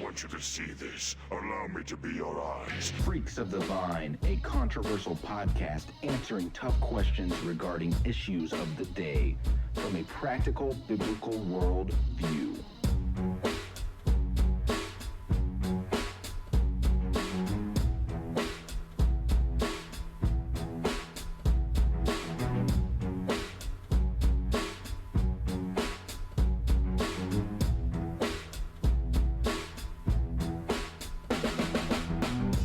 want you to see this. Allow me to be your eyes. Freaks of the Vine, a controversial podcast answering tough questions regarding issues of the day from a practical biblical world view.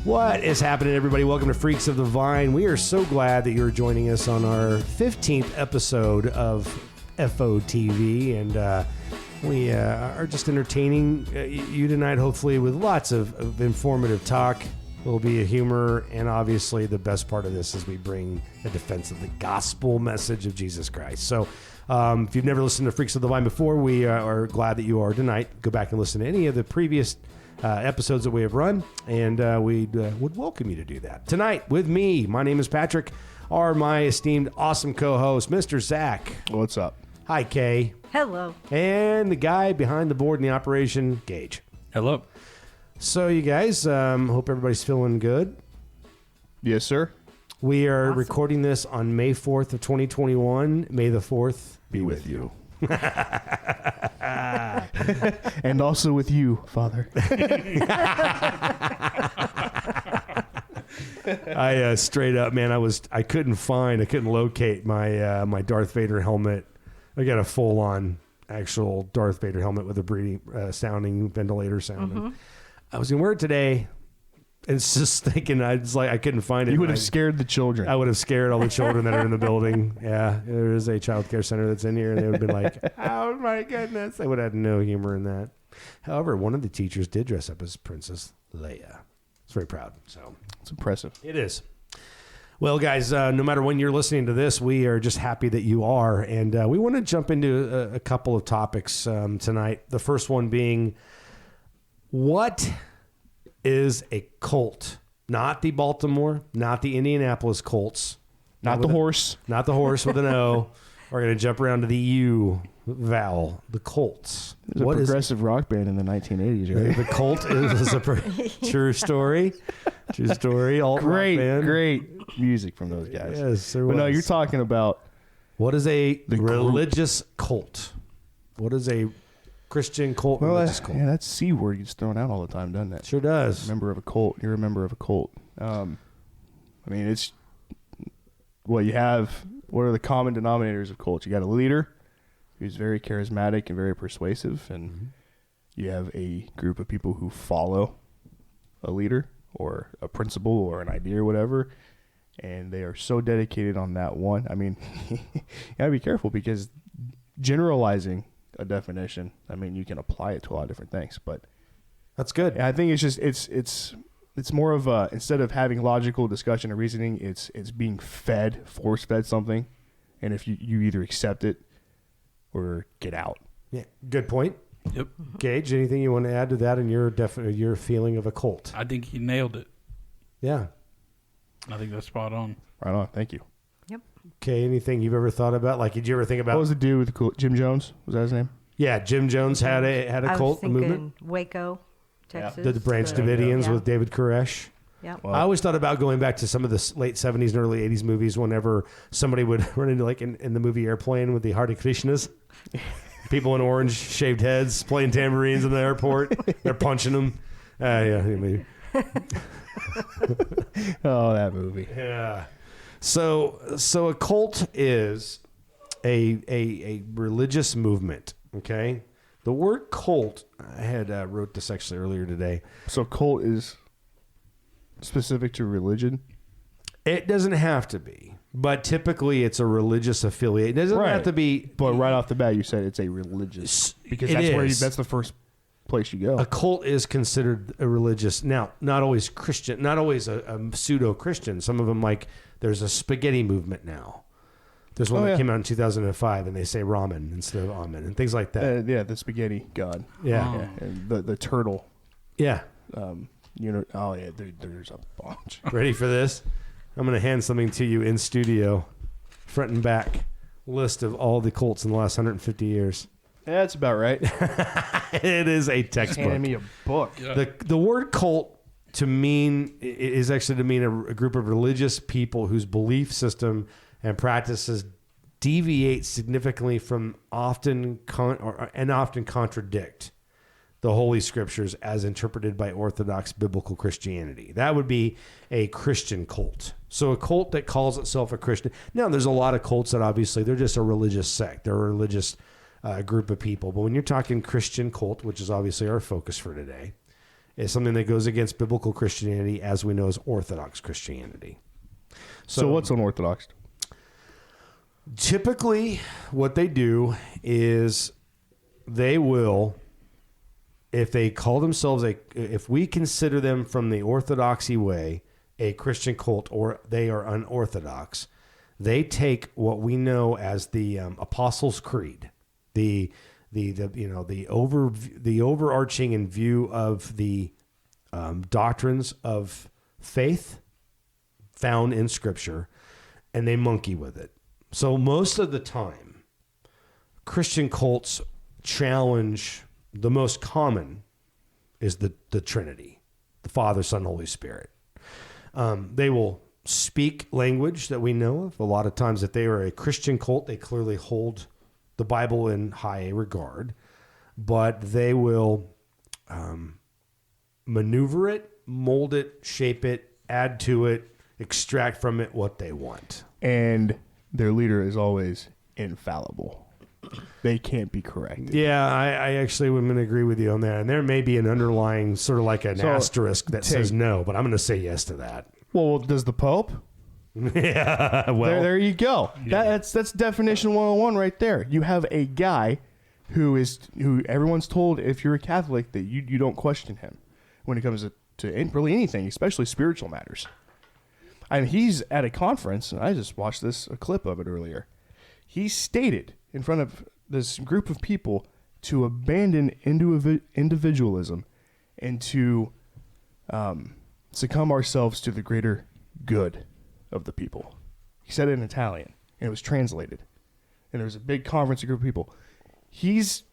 What is happening, everybody? Welcome to Freaks of the Vine. We are so glad that you're joining us on our 15th episode of FOTV, and we are just entertaining you tonight, hopefully, with lots of informative talk. There'll be a humor, and obviously the best part of this is we bring a defense of the gospel message of Jesus Christ. So if you've never listened to Freaks of the Vine before, we are glad that you are tonight. Go back and listen to any of the previous episodes that we have run, and we would welcome you to do that. Tonight, with me, my name is Patrick, are my esteemed, awesome co-host, Mr. Zach. What's up? Hi, Kay. Hello. And the guy behind the board in the operation, Gage. Hello. So, you guys, hope everybody's feeling good. Yes, sir. We are recording this on May 4th of 2021. May the 4th be with you. And also with you, Father. I straight up, man, I couldn't locate my my Darth Vader helmet. I got a full on actual Darth Vader helmet with a breathing sounding ventilator sound. Mm-hmm. I was gonna wear it today. And it's just thinking, I couldn't find it. You would have scared the children. I would have scared all the children that are in the building. Yeah, there is a child care center that's in here, and they would have been like, oh my goodness. They would have had no humor in that. However, one of the teachers did dress up as Princess Leia. I was very proud. So It's impressive. it is. Well, guys, no matter when you're listening to this, we are just happy that you are. And we want to jump into a couple of topics tonight. The first one being, what is a cult? Not the Baltimore, not the Indianapolis Colts. Not the horse. Not the horse with an O. We're going to jump around to the U vowel, the Colts. It was a progressive rock band in the 1980s, right? The Colt is a true story. True story. Alt rock band. Great music from those guys. Yes, there But no, was. you're talking about What is a religious cult? What is a Christian cult? Religious cult? yeah, that C word gets thrown out all the time, doesn't it? Sure does. Member of a cult. You're a member of a cult. I mean, it's what you have. What are the common denominators of cults? You got a leader who's very charismatic and very persuasive, and you have a group of people who follow a leader or a principle or an idea or whatever, and they are so dedicated on that one. I mean, you gotta be careful because generalizing a definition, I mean, you can apply it to a lot of different things, but That's good. I think it's just it's more of a, instead of having logical discussion or reasoning, it's being force fed something, and if you either accept it or get out. Yeah, good point. Yep. Gage, anything you want to add to that in your feeling of a cult? I think he nailed it. Yeah. I think that's spot on. Right on. Thank you. Yep. Okay, anything you've ever thought about? Like, did you ever think about... What was the dude with the cool, Jim Jones? Was that his name? Yeah, Jim Jones had a I was cult, a thinking movement. Waco, Texas. The Branch Davidians Yeah. with David Koresh. Yep. Well, I always thought about going back to some of the late 70s and early 80s movies whenever somebody would run into, like in the movie Airplane with the Hare Krishnas. People in orange shaved heads playing tambourines in the airport. They're punching them. Yeah, maybe. Oh, that movie. Yeah. So a cult is a religious movement. Okay. The word cult, I had wrote this actually earlier today. So cult is specific to religion? It doesn't have to be, but typically it's a religious affiliate. It doesn't have to be. But right off the bat, you said it's a religious, because that's the first place you go. A cult is considered a religious. Now, not always Christian, not always a pseudo-Christian. Some of them, like, there's a spaghetti movement now. There's one that came out in 2005, and they say ramen instead of amen, and things like that. Yeah, the spaghetti god. Yeah. Yeah, and the turtle. Yeah. There's a bunch. Ready for this? I'm going to hand something to you in studio, front and back, list of all the cults in the last 150 years. That's about right. It is a textbook. Hand me a book. The word cult is actually to mean a group of religious people whose belief system and practices deviate significantly from often contradict the Holy Scriptures as interpreted by Orthodox biblical Christianity. That would be a Christian cult. So a cult that calls itself a Christian. Now, there's a lot of cults that obviously they're just a religious sect. They're a religious group of people. But when you're talking Christian cult, which is obviously our focus for today, is something that goes against biblical Christianity as we know as Orthodox Christianity. So what's unorthodox? Typically, what they do is they will, if they call themselves if we consider them from the orthodoxy way, a Christian cult, or they are unorthodox, they take what we know as the Apostles' Creed, the overarching in view of the doctrines of faith found in Scripture, and they monkey with it. So most of the time, Christian cults challenge, the most common is the Trinity, the Father, Son, Holy Spirit. They will speak language that we know of. A lot of times, if they are a Christian cult, they clearly hold the Bible in high regard, but they will maneuver it, mold it, shape it, add to it, extract from it what they want. And their leader is always infallible. They can't be corrected. Yeah, I actually would agree with you on that. And there may be an underlying sort of like an asterisk that says no, but I'm going to say yes to that. Well, does the Pope? Yeah, well. There you go. Yeah. That's definition 101 right there. You have a guy who everyone's told, if you're a Catholic, that you don't question him when it comes to really anything, especially spiritual matters. And he's at a conference, and I just watched a clip of it earlier. He stated in front of this group of people to abandon individualism and to succumb ourselves to the greater good of the people. He said it in Italian, and it was translated. And there was a big conference, a group of people. He's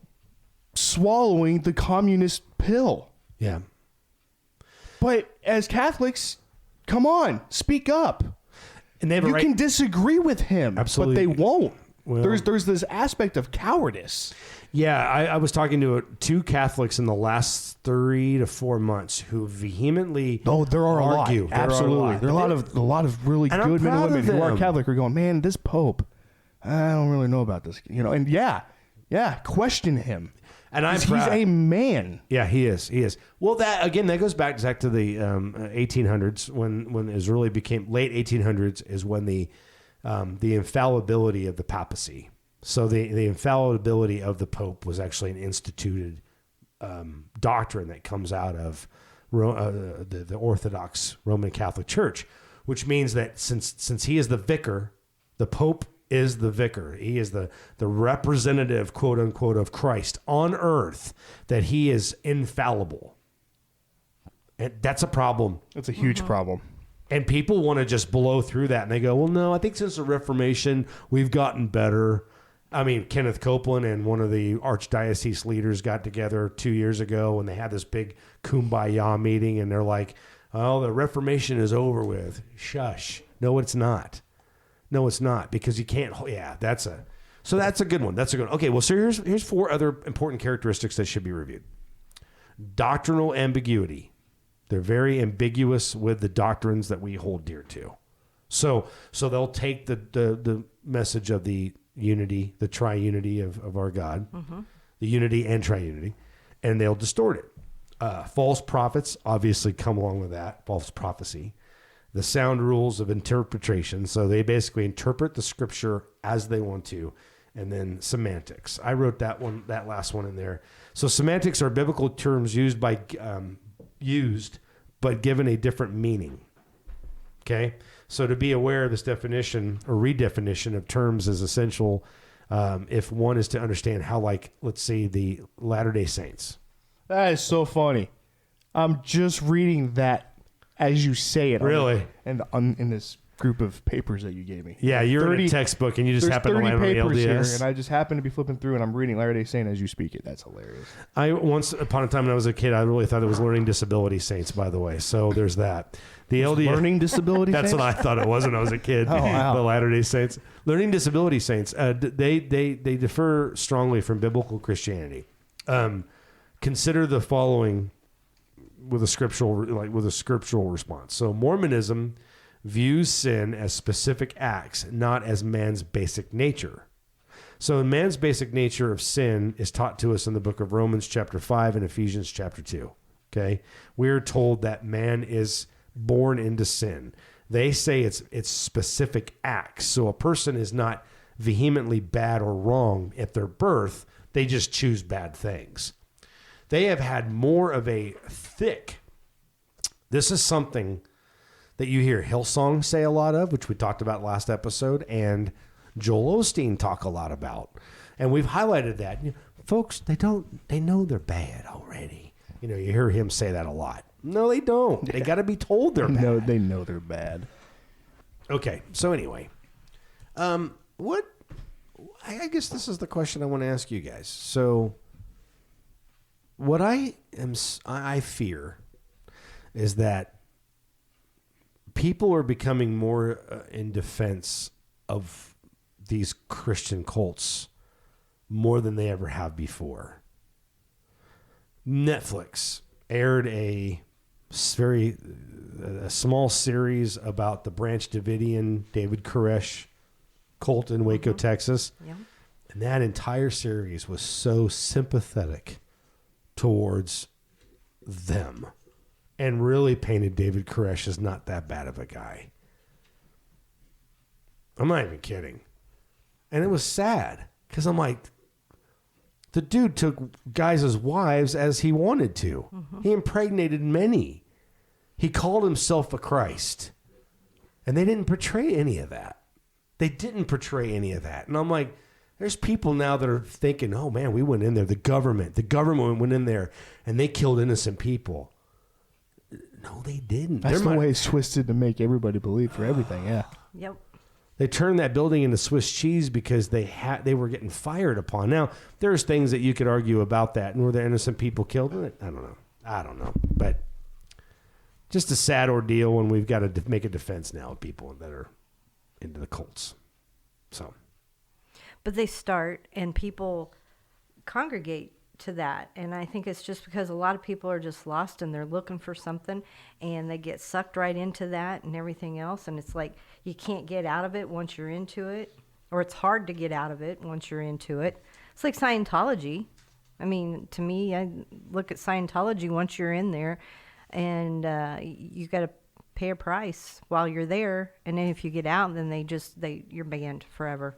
swallowing the communist pill. Yeah. But as Catholics, come on, speak up. And they have You can disagree with him, Absolutely. but they won't. Well, There's this aspect of cowardice. Yeah, I was talking to two Catholics in the last 3 to 4 months who vehemently There are argue. a lot. Absolutely. There are a lot of really And I'm good men and proud women of who are them. Catholic are going, man, this Pope, I don't really know about this. And question him. And I'm He's proud. a man. Yeah, he is. Well, that goes back to the 1800s when it really became late 1800s is when the infallibility of the papacy. So the infallibility of the Pope was actually an instituted doctrine that comes out of the Orthodox Roman Catholic Church, which means that since he is the vicar, the Pope is the vicar. He is the representative, quote unquote, of Christ on earth, that he is infallible. And that's a problem. That's a huge problem. And people want to just blow through that. And they go, well, no, I think since the Reformation, we've gotten better. I mean, Kenneth Copeland and one of the archdiocese leaders got together 2 years ago and they had this big kumbaya meeting. And they're like, oh, the Reformation is over with. Shush. No, it's not. No, it's not, because you can't. Yeah, that's a good one. That's a good one. Okay, well, so here's 4 other important characteristics that should be reviewed. Doctrinal ambiguity. They're very ambiguous with the doctrines that we hold dear to. So they'll take the message of the unity, the triunity of our God, the unity and triunity, and they'll distort it. False prophets obviously come along with that, false prophecy. The sound rules of interpretation. So they basically interpret the Scripture as they want to. And then semantics. I wrote that last one in there. So semantics are biblical terms used but given a different meaning. Okay? So to be aware of this definition or redefinition of terms is essential if one is to understand how, let's say, the Latter-day Saints. That is so funny. I'm just reading that as you say it. Really? In this group of papers that you gave me. Yeah, you're in a textbook and you just There's happen to 30 land on the papers here, LDS. and I just happen to be flipping through, and I'm reading Latter-day Saint as you speak it. That's hilarious. I once upon a time when I was a kid, I really thought it was Learning Disability Saints, by the way. So there's that. The LDS Learning disability That's saints? what I thought it was when I was a kid. Oh, wow. The Latter-day Saints. Learning Disability Saints, they differ strongly from biblical Christianity. Consider the following with a scriptural response. So Mormonism views sin as specific acts, not as man's basic nature. So man's basic nature of sin is taught to us in the book of Romans chapter 5 and Ephesians chapter 2. Okay? We're told that man is born into sin. They say it's specific acts. So a person is not vehemently bad or wrong at their birth. They just choose bad things. They have had more of a thick, this is something that you hear Hillsong say a lot of, which we talked about last episode, and Joel Osteen talk a lot about. And we've highlighted that. Folks, they know they're bad already. You hear him say that a lot. No, they don't. They got to be told they're bad. No, they know they're bad. Okay, so anyway, I guess this is the question I want to ask you guys. So what I fear is that people are becoming more in defense of these Christian cults more than they ever have before. Netflix aired a small series about the Branch Davidian David Koresh cult in Waco, Texas. Yeah. And that entire series was so sympathetic towards them and really painted David Koresh as not that bad of a guy. I'm not even kidding. And it was sad because I'm like, the dude took guys' wives as he wanted to. Mm-hmm. He impregnated many. He called himself a Christ. And they didn't portray any of that. They didn't portray any of that. And I'm like, there's people now that are thinking, oh man, we went in there. The government went in there and they killed innocent people. No, they didn't. That's the way it's twisted to make everybody believe for everything, yeah. Yep. They turned that building into Swiss cheese because they were getting fired upon. Now, there's things that you could argue about that. And were there innocent people killed? I don't know. But just a sad ordeal when we've got to make a defense now of people that are into the cults. So, but they start and people congregate to that, and I think it's just because a lot of people are just lost and they're looking for something and they get sucked right into that and everything else, and it's like you can't get out of it once you're into it, or it's hard to get out of it once you're into it. It's like Scientology. I mean, to me, I look at Scientology once you're in there, and you got to pay a price while you're there, and then if you get out, then you're banned forever.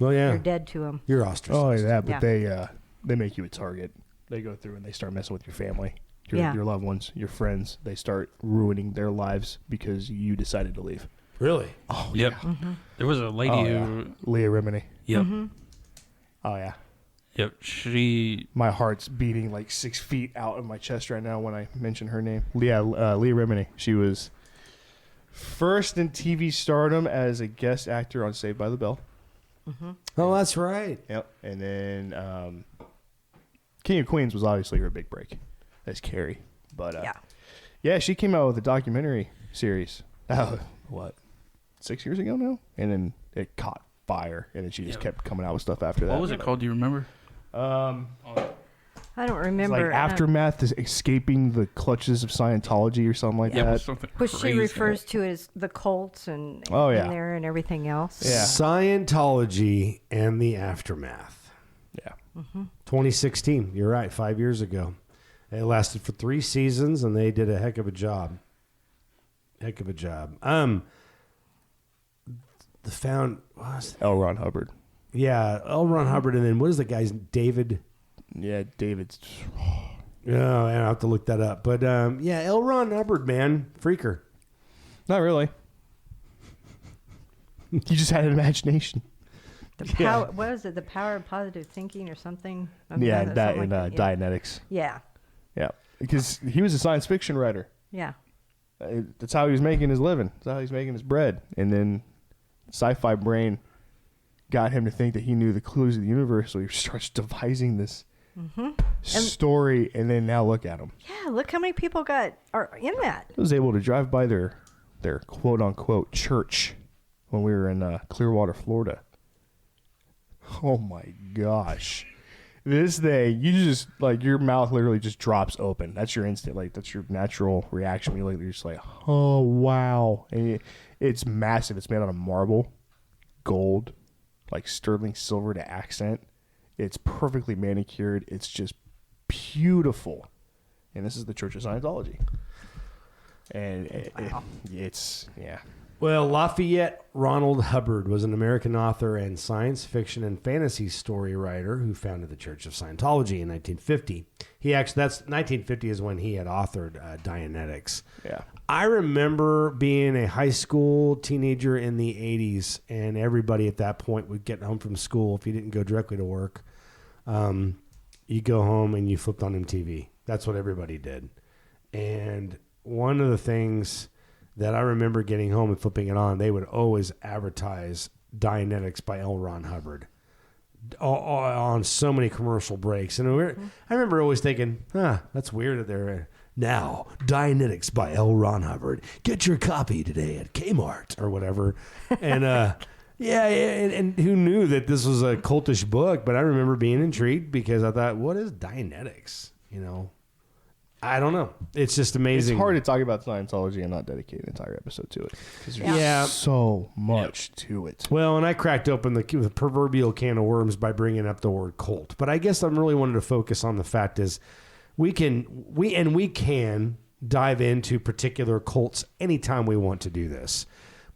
Well, yeah, you're dead to them. You're ostracized. Oh, yeah, but Yeah. they make you a target. They go through and they start messing with your family, your Yeah. loved ones, your friends. They start ruining their lives because you decided to leave. Really? Oh, Yep. yeah. Mm-hmm. There was a lady who. Leah Remini. Yep. Mm-hmm. Oh, yeah. Yep. She. My heart's beating like 6 feet out of my chest right now when I mention her name. Leah Remini. She was first in TV stardom as a guest actor on Saved by the Bell. Mm-hmm. Oh, that's right. Yep. And then King of Queens was obviously her big break as Carrie. But yeah, she came out with a documentary series. What? 6 years ago now? And then it caught fire, and then she just kept coming out with stuff after that. What was it called? Do you remember? I don't It's remember. like Aftermath is escaping the clutches of Scientology or something like Yeah, it that. was something which crazy. she refers to as the cults and Oh, yeah. in there and everything else. Yeah. Scientology and the Aftermath. Yeah. 2016. You're right. 5 years ago. It lasted for 3 seasons, and they did a heck of a job. L. Ron Hubbard. Yeah, L. Ron Hubbard, and then what is the guy's David? Yeah, David's. Oh, I have to look that up. But yeah, L. Ron Hubbard, man, freaker. Not really. You just had an imagination. The power. What is it? The power of positive thinking or something? Yeah, Something that like in that, yeah. Dianetics. Yeah. Yeah, because he was a science fiction writer. Yeah. That's how he was making his living. That's how he's making his bread. And then sci-fi brain got him to think that he knew the clues of the universe, so he starts devising this story, and then now look at him. Yeah, look how many people are in that. I was able to drive by their quote-unquote church when we were in Clearwater, Florida. Oh, my gosh. This thing, you just, like, your mouth literally just drops open. That's your instant, like, that's your natural reaction. You're just like, oh, wow. And it's massive. It's made out of marble, gold, like sterling silver to accent. It's perfectly manicured. It's just beautiful. And this is the Church of Scientology. And it's, yeah. Well, Lafayette Ronald Hubbard was an American author and science fiction and fantasy story writer who founded the Church of Scientology in 1950. That's 1950 is when he had authored Dianetics. Yeah. I remember being a high school teenager in the 80s, and everybody at that point would get home from school. If you didn't go directly to work, you go home and you flipped on MTV. That's what everybody did. And one of the things that I remember getting home and flipping it on, they would always advertise Dianetics by L. Ron Hubbard on so many commercial breaks. And I remember always thinking, that's weird that they're now Dianetics by L. Ron Hubbard. Get your copy today at Kmart or whatever. And and who knew that this was a cultish book? But I remember being intrigued because I thought, what is Dianetics? I don't know. It's just amazing. It's hard to talk about Scientology and not dedicate an entire episode to it. Because there's so much to it. Well, and I cracked open the proverbial can of worms by bringing up the word cult. But I guess I'm really wanted to focus on the fact is we can dive into particular cults anytime we want to do this.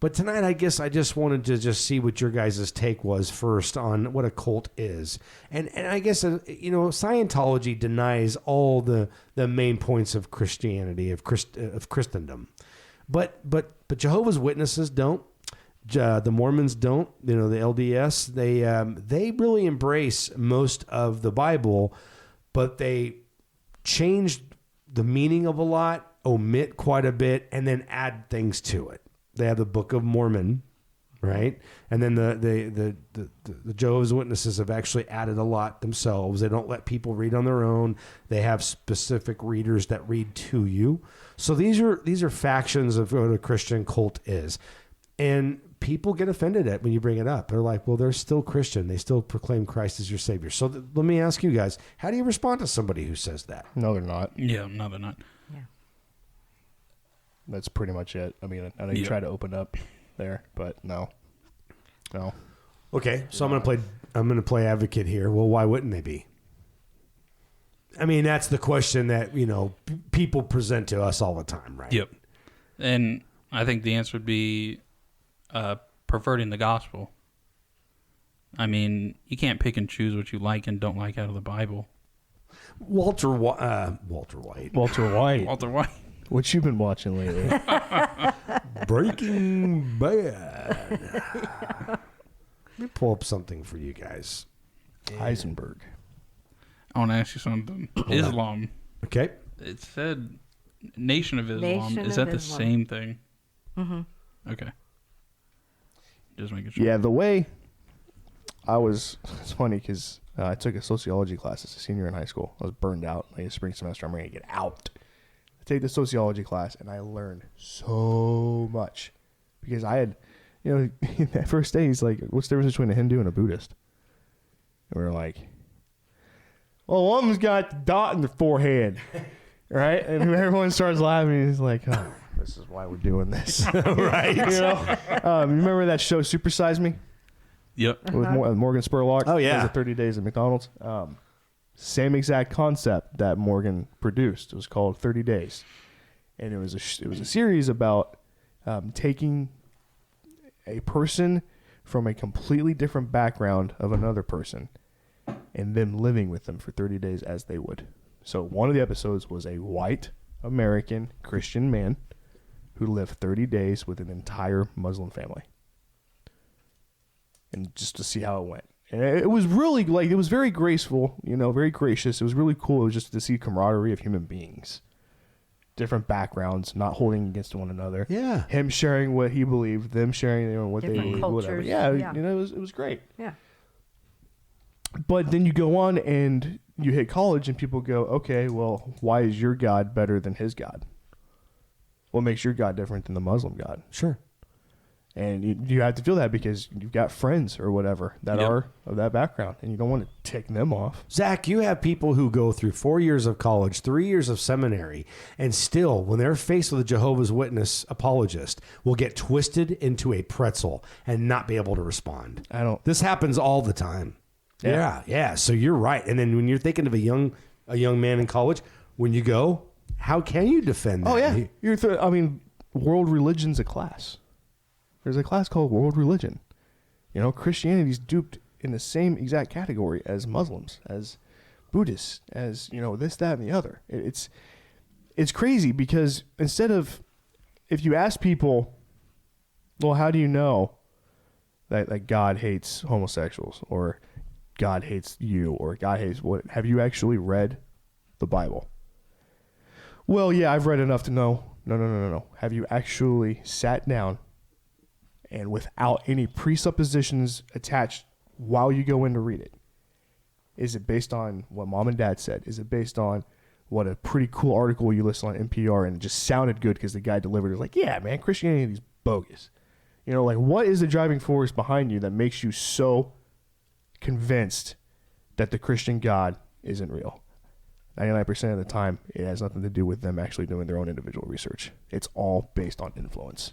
But tonight, I guess I just wanted to just see what your guys' take was first on what a cult is. And I guess, Scientology denies all the main points of Christianity, of Christendom. But Jehovah's Witnesses don't. The Mormons don't. The LDS, they really embrace most of the Bible, but they change the meaning of a lot, omit quite a bit, and then add things to it. They have the Book of Mormon, right? And then the Jehovah's Witnesses have actually added a lot themselves. They don't let people read on their own. They have specific readers that read to you. So these are factions of what a Christian cult is. And people get offended at when you bring it up. They're like, well, they're still Christian. They still proclaim Christ as your Savior. So let me ask you guys, how do you respond to somebody who says that? No, they're not. Yeah, no, they're not. Yeah. That's pretty much it. I mean, I know you try to open up there, but no. Okay, so I'm gonna play advocate here. Well, why wouldn't they be? I mean, that's the question that people present to us all the time, right? Yep. And I think the answer would be perverting the gospel. I mean, you can't pick and choose what you like and don't like out of the Bible. Walter White. Walter White. What you been watching lately? Breaking Bad. Let me pull up something for you guys. Heisenberg. I want to ask you something. Islam. Okay. It said Nation of Islam. Nation Is that of the Islam. same thing? Mm-hmm. Okay. Just making sure. Yeah, the way it's funny because I took a sociology class as a senior in high school. I was burned out. Like a spring semester, I'm ready to get out. Take the sociology class, and I learned so much because I had, that first day he's like, "What's the difference between a Hindu and a Buddhist?" And we were like, "Well, one of them's got the dot in their forehead, right?" And everyone starts laughing. He's like, "Oh, this is why we're doing this, right?" You remember that show, Super Size Me? Yep. With Morgan Spurlock. Oh, yeah. It was the 30 Days at McDonald's. Same exact concept that Morgan produced. It was called 30 Days, and it was a series about taking a person from a completely different background of another person, and them living with them for 30 days as they would. So one of the episodes was a white American Christian man who lived 30 days with an entire Muslim family, and just to see how it went. And it was really it was very graceful, very gracious. It was really cool. It was just to see camaraderie of human beings different backgrounds, not holding against one another. Yeah. Him sharing what he believed, them sharing what Different they believed, whatever. cultures, Yeah, yeah. you know, it was great. Yeah. But then you go on and you hit college and people go, okay, well, why is your God better than his God? What makes your God different than the Muslim God? Sure. And you have to feel that because you've got friends or whatever that Yep. are of that background, and you don't want to tick them off. Zach, you have people who go through 4 years of college, 3 years of seminary, and still, when they're faced with a Jehovah's Witness apologist, will get twisted into a pretzel and not be able to respond. This happens all the time. Yeah. So you're right. And then when you're thinking of a young man in college, when you go, how can you defend that? Oh yeah, world religion's a class. There's a class called world religion. You know, Christianity's duped in the same exact category as Muslims, as Buddhists, as, you know, this, that, and the other. It's crazy because instead of, if you ask people, well, how do you know that God hates homosexuals, or God hates you, or God hates what? Have you actually read the Bible? Well, yeah, I've read enough to know. No. Have you actually sat down and without any presuppositions attached while you go in to read it? Is it based on what mom and dad said? Is it based on what a pretty cool article you listened on NPR and it just sounded good because the guy delivered it? Like, yeah, man, Christianity is bogus. You know, like, what is the driving force behind you that makes you so convinced that the Christian God isn't real? 99% of the time, it has nothing to do with them actually doing their own individual research. It's all based on influence.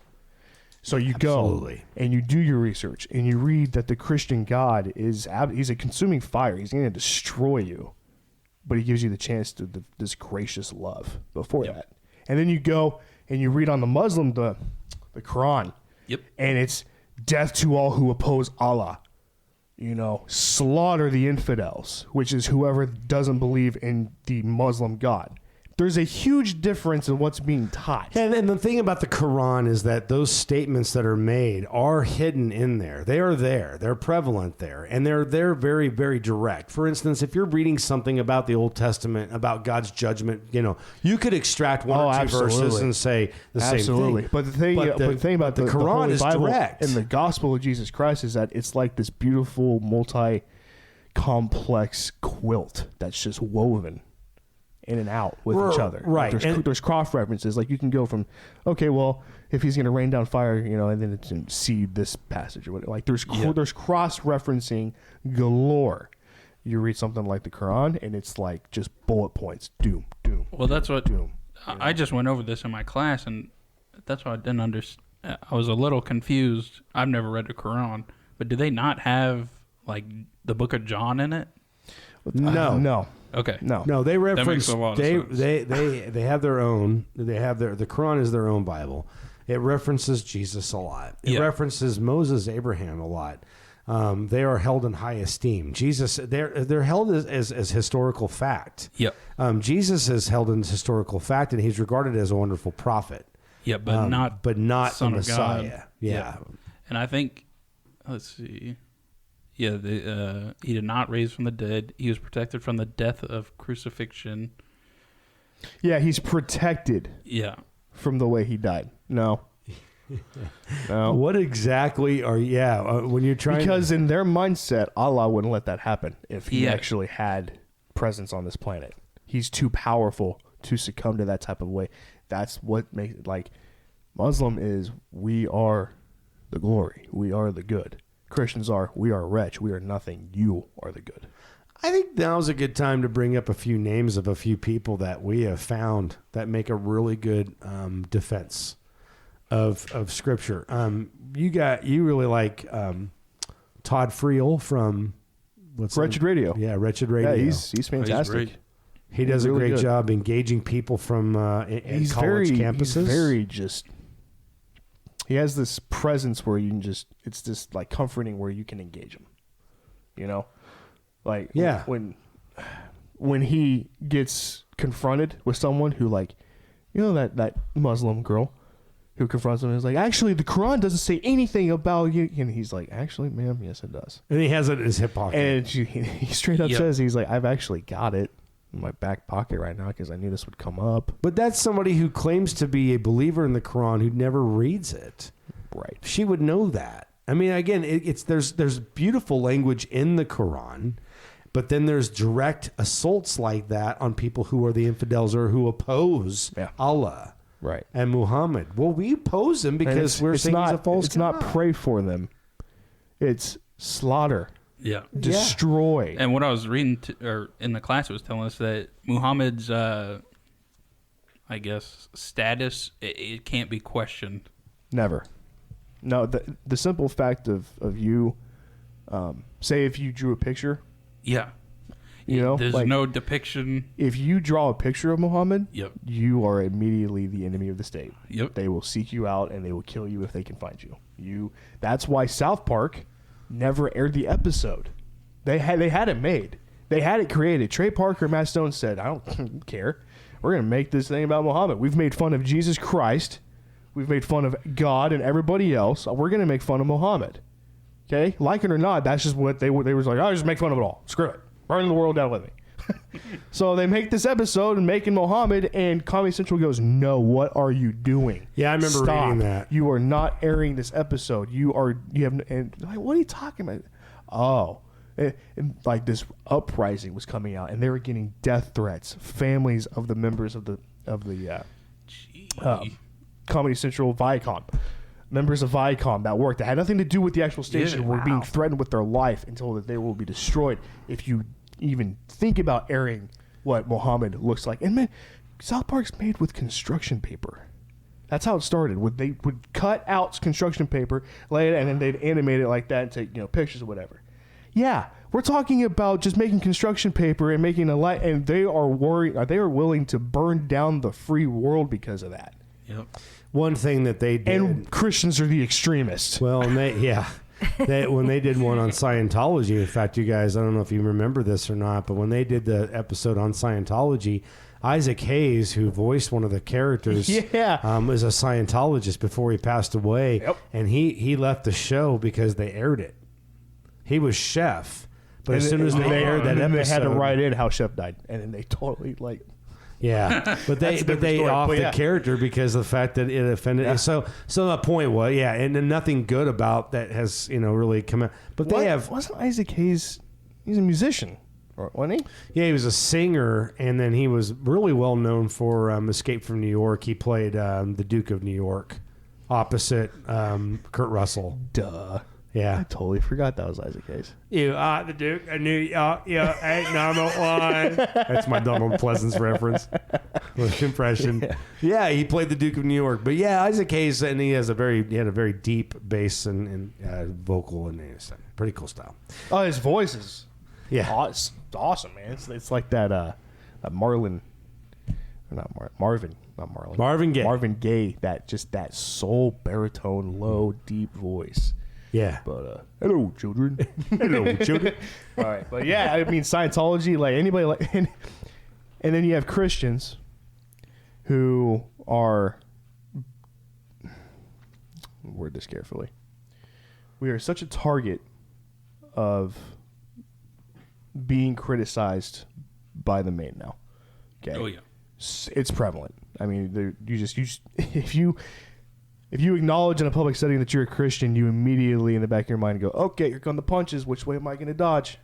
So you Absolutely. go and you do your research and you read that the Christian God he's a consuming fire. He's going to destroy you, but he gives you the chance to this gracious love before that. And then you go and you read on the Muslim, the Quran. Yep. And it's death to all who oppose Allah. You know, slaughter the infidels, which is whoever doesn't believe in the Muslim God. There's a huge difference in what's being taught. And the thing about the Quran is that those statements that are made are hidden in there. They are there. They're prevalent there. And they're very, very direct. For instance, if you're reading something about the Old Testament, about God's judgment, you know, you could extract one or two verses and say the same thing. But the thing about the Quran Holy is Bible direct. and the gospel of Jesus Christ is that it's like this beautiful, multi-complex quilt that's just woven in and out with each other. Right. There's cross references. Like, you can go from, okay, well, if he's going to rain down fire, you know, and then it's in see this passage or whatever. Like, there's cross referencing galore. You read something like the Quran and it's like just bullet points. Doom. Well, that's what doom. I just went over this in my class, and that's why I didn't understand. I was a little confused. I've never read the Quran, but do they not have like the Book of John in it? No. Okay. No, they reference. That makes a lot of sense. They have their own. They have the Quran is their own Bible. It references Jesus a lot. It references Moses, Abraham a lot. They are held in high esteem. Jesus, they're held as historical fact. Yep. Jesus is held in historical fact, and he's regarded as a wonderful prophet. Yeah, but not the Son of Messiah. God. Yeah. And I think, let's see. Yeah, he did not raise from the dead. He was protected from the death of crucifixion. Yeah, he's protected. Yeah. From the way he died. No. What exactly are when you're trying? Because in their mindset, Allah wouldn't let that happen if he actually had presence on this planet. He's too powerful to succumb to that type of way. That's what makes it like Muslim is we are the glory. We are the good. Christians are, we are wretch, we are nothing, you are the good. I think now's a good time to bring up a few names of a few people that we have found that make a really good defense of Scripture. You really like Todd Friel from Wretched Radio. Yeah, Wretched Radio. Yeah, he's fantastic. He does a great job engaging people from college campuses. He's very he has this presence where you can it's just like comforting where you can engage him. You know? Like, when he gets confronted with someone who, like, you know, that Muslim girl who confronts him and is like, actually, the Quran doesn't say anything about you. And he's like, actually, ma'am, yes, it does. And he has it in his hip pocket. And he straight up says, he's like, I've actually got it. in my back pocket right now because I knew this would come up. But that's somebody who claims to be a believer in the Quran who never reads it. Right. She would know that. I mean, again, there's beautiful language in the Quran, but then there's direct assaults like that on people who are the infidels or who oppose Allah. Right. And Muhammad. Well, we oppose him because we're saying he's a false It's god. not pray for them. It's slaughter. Yeah. Destroy. And what I was reading or in the class, it was telling us that Muhammad's, I guess, status, it can't be questioned. Never. No, the simple fact of you, say if you drew a picture. Yeah. You know, there's like, no depiction. If you draw a picture of Muhammad, Yep. you are immediately the enemy of the state. Yep. They will seek you out and they will kill you if they can find you. That's why South Park never aired the episode. They had it made. They had it created. Trey Parker and Matt Stone said, I don't care. We're going to make this thing about Muhammad. We've made fun of Jesus Christ. We've made fun of God and everybody else. We're going to make fun of Muhammad. Okay? Like it or not, that's just what they was like, I'll just make fun of it all. Screw it. Burn the world down with me. So they make this episode and making Muhammad, and Comedy Central goes, no, what are you doing? Yeah, I remember reading that. You are not airing this episode. And like, what are you talking about? Oh, and like this uprising was coming out, and they were getting death threats. Families of the members of the Comedy Central Viacom. Members of Viacom that worked, that had nothing to do with the actual station, were being threatened with their life and told that they will be destroyed if you even think about airing what Muhammad looks like. And man, South Park's made with construction paper. That's how it started. They would cut out construction paper, lay it, and then they'd animate it like that and take pictures or whatever. Yeah, we're talking about just making construction paper and making a light, and they are willing to burn down the free world because of that. Yep. One thing that they did, and Christians are the extremists. Well, and when they did one on Scientology, in fact, you guys, I don't know if you remember this or not, but when they did the episode on Scientology, Isaac Hayes, who voiced one of the characters, is a Scientologist before he passed away, and he left the show because they aired it. He was Chef, but as soon as they aired that episode, they had to write in how Chef died, and then they totally like. Yeah, but they off the character because of the fact that it offended. Yeah. So the point was, and then nothing good about that has really come out. But wasn't Isaac Hayes? He's a musician, wasn't he? Yeah, he was a singer, and then he was really well known for Escape from New York. He played the Duke of New York, opposite Kurt Russell. Duh. Yeah. I totally forgot that was Isaac Hayes. You are the Duke of New York. You ain't number one. That's my Donald Pleasance reference. Impression. Yeah, he played the Duke of New York. But yeah, Isaac Hayes, and he had a very deep bass and vocal, and it's pretty cool style. Oh, his voice is awesome, man. It's like that Marvin Gaye. Marvin Gaye, that soul baritone, low, deep voice. Yeah. But hello, children. Hello, children. All right. But yeah, I mean, Scientology, like anybody, like, and then you have Christians who are, word this carefully. We are such a target of being criticized by the main now. Okay. Oh yeah. It's prevalent. I mean, if you acknowledge in a public setting that you're a Christian, you immediately in the back of your mind go, okay, here come the punches. Which way am I going to dodge?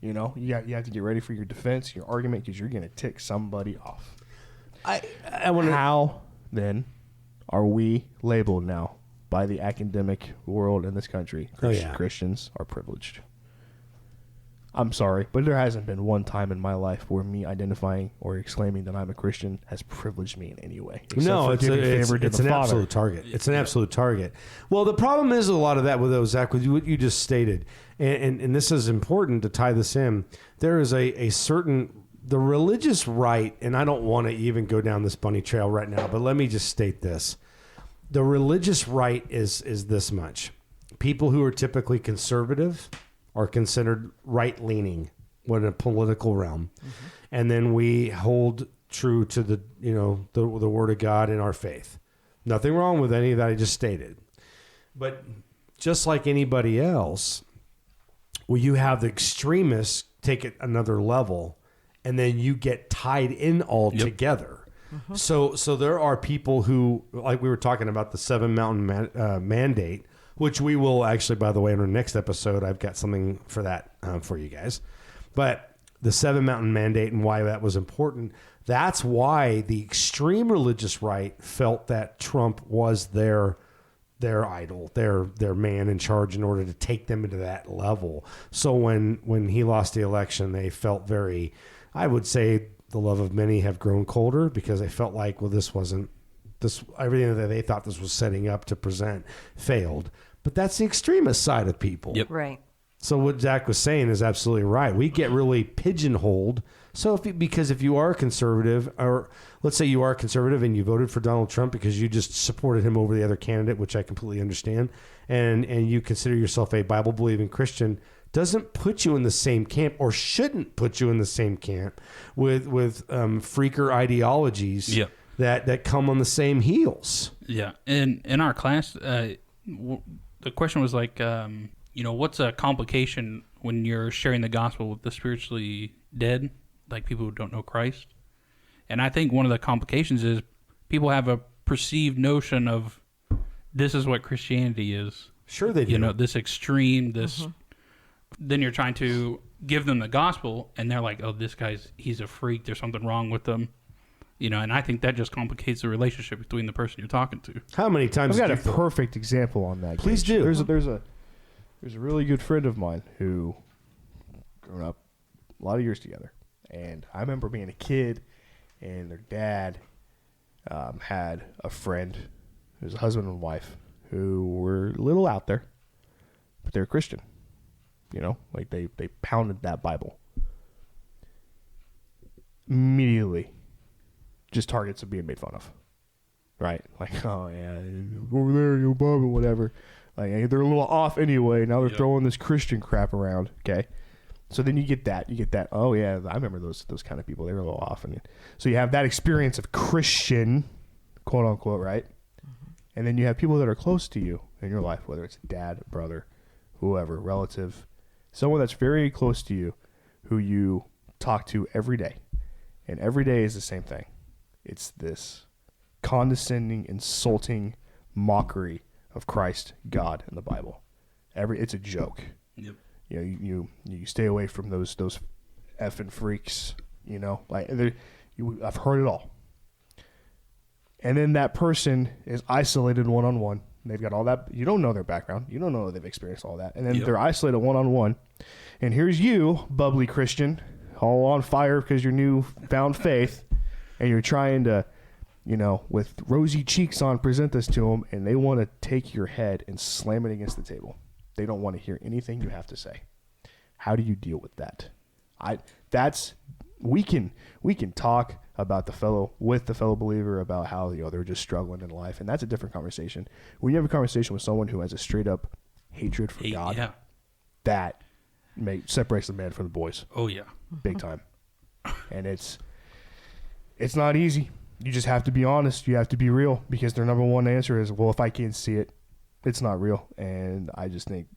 You have to get ready for your defense, your argument, because you're going to tick somebody off. How then are we labeled now by the academic world in this country? Christians are privileged. I'm sorry, but there hasn't been one time in my life where me identifying or exclaiming that I'm a Christian has privileged me in any way. No, it's an absolute target. It's an absolute target. Well, the problem is a lot of that with those, Zach, with what you just stated, and this is important to tie this in. There is a certain, the religious right, and I don't want to even go down this bunny trail right now, but let me just state this. The religious right is this much. People who are typically conservative are considered right-leaning in a political realm. Mm-hmm. And then we hold true to the word of God in our faith. Nothing wrong with any of that I just stated. But just like anybody else, well, you have the extremists take it another level and then you get tied in all together. So there are people who, like we were talking about the Seven Mountain Mandate, which we will actually, by the way, in our next episode, I've got something for that for you guys. But the Seven Mountain Mandate and why that was important, that's why the extreme religious right felt that Trump was their idol, their man in charge in order to take them into that level. So when he lost the election, they felt very, I would say the love of many have grown colder because they felt like, well, everything that they thought this was setting up to present failed. But that's the extremist side of people. Yep. Right. So what Zach was saying is absolutely right. We get really pigeonholed. So because if you are a conservative, or let's say you are a conservative and you voted for Donald Trump because you just supported him over the other candidate, which I completely understand, and you consider yourself a Bible-believing Christian, doesn't put you in the same camp, or shouldn't put you in the same camp with freaker ideologies that come on the same heels. Yeah. And in our class, the question was like, what's a complication when you're sharing the gospel with the spiritually dead, like people who don't know Christ? And I think one of the complications is people have a perceived notion of this is what Christianity is. Sure they do. This extreme, this... Then you're trying to give them the gospel, and they're like, oh, he's a freak. There's something wrong with them. And I think that just complicates the relationship between the person you're talking to. How many times? I've got a perfect example on that. Please Gage. do. There's a really good friend of mine who grew up a lot of years together, and I remember being a kid, and their dad had a friend who was a husband and wife who were a little out there, but they're Christian. Like they pounded that Bible. Immediately, just targets of being made fun of. Right? Like, oh yeah, over there, your Bible, whatever. Like, they're a little off anyway. Now they're throwing this Christian crap around. Okay. So then you get that. Oh yeah, I remember those kind of people. They were a little off. And so you have that experience of Christian, quote unquote, right? And then you have people that are close to you in your life, whether it's dad, brother, whoever, relative, someone that's very close to you, who you talk to every day. And every day is the same thing. It's this condescending, insulting mockery of Christ, God, and the Bible. It's a joke. Yep. You stay away from those effing freaks. I've heard it all. And then that person is isolated one-on-one. They've got all that. You don't know their background. You don't know they've experienced all that. And then they're isolated one-on-one. And here's you, bubbly Christian, all on fire because your new found faith. And you're trying to, with rosy cheeks on, present this to them. And they want to take your head and slam it against the table. They don't want to hear anything you have to say. How do you deal with that? We can talk about the fellow believer about how they're just struggling in life, and that's a different conversation. When you have a conversation with someone who has a straight up hatred for God, that separates the man from the boys. Oh yeah, big time. And it's not easy. You just have to be honest. You have to be real, because their number one answer is, well, if I can't see it, it's not real. And I just think